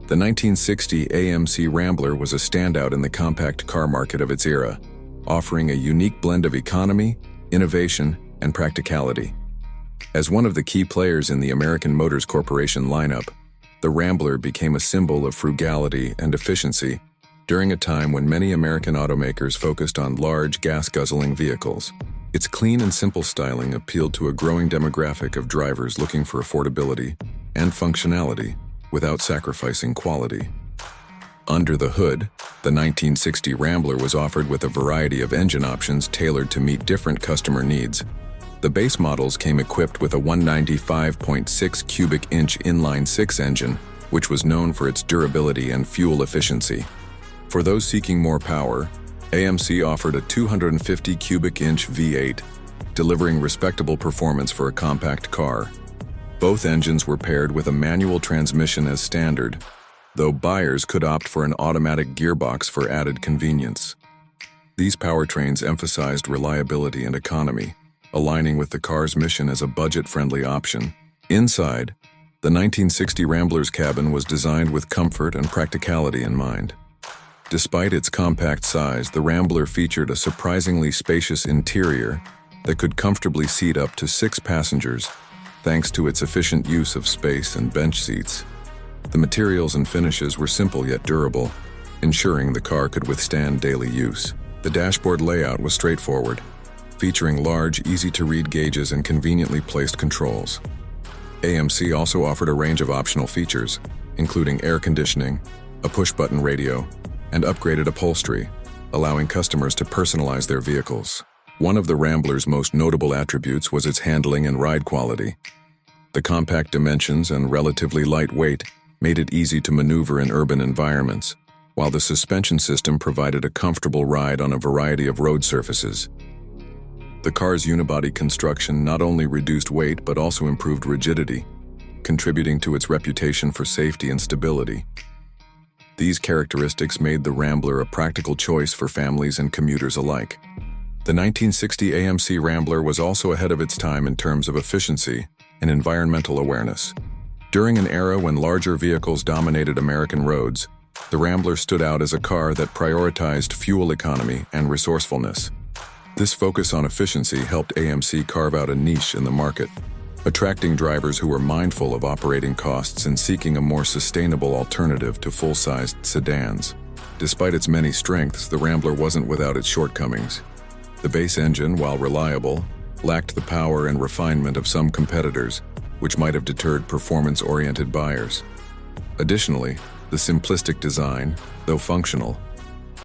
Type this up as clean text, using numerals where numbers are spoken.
The 1960 AMC Rambler was a standout in the compact car market of its era, offering a unique blend of economy, innovation, and practicality. As one of the key players in the American Motors Corporation lineup, the Rambler became a symbol of frugality and efficiency during a time when many American automakers focused on large, gas-guzzling vehicles. Its clean and simple styling appealed to a growing demographic of drivers looking for affordability and functionality without sacrificing quality. Under the hood, the 1960 Rambler was offered with a variety of engine options tailored to meet different customer needs. The base models came equipped with a 195.6 cubic inch inline-six engine, which was known for its durability and fuel efficiency. For those seeking more power, AMC offered a 250 cubic inch V8, delivering respectable performance for a compact car. Both engines were paired with a manual transmission as standard, though buyers could opt for an automatic gearbox for added convenience. These powertrains emphasized reliability and economy, aligning with the car's mission as a budget-friendly option. Inside, the 1960 Rambler's cabin was designed with comfort and practicality in mind. Despite its compact size, the Rambler featured a surprisingly spacious interior that could comfortably seat up to 6 passengers, thanks to its efficient use of space and bench seats. The materials and finishes were simple yet durable, ensuring the car could withstand daily use. The dashboard layout was straightforward, featuring large, easy-to-read gauges and conveniently placed controls. AMC also offered a range of optional features, including air conditioning, a push-button radio, and upgraded upholstery, allowing customers to personalize their vehicles. One of the Rambler's most notable attributes was its handling and ride quality. The compact dimensions and relatively light weight made it easy to maneuver in urban environments, while the suspension system provided a comfortable ride on a variety of road surfaces. The car's unibody construction not only reduced weight but also improved rigidity, contributing to its reputation for safety and stability. These characteristics made the Rambler a practical choice for families and commuters alike. The 1960 AMC Rambler was also ahead of its time in terms of efficiency and environmental awareness. During an era when larger vehicles dominated American roads, the Rambler stood out as a car that prioritized fuel economy and resourcefulness. This focus on efficiency helped AMC carve out a niche in the market, attracting drivers who were mindful of operating costs and seeking a more sustainable alternative to full-sized sedans. Despite its many strengths, the Rambler wasn't without its shortcomings. The base engine, while reliable, lacked the power and refinement of some competitors, which might have deterred performance-oriented buyers. Additionally, the simplistic design, though functional,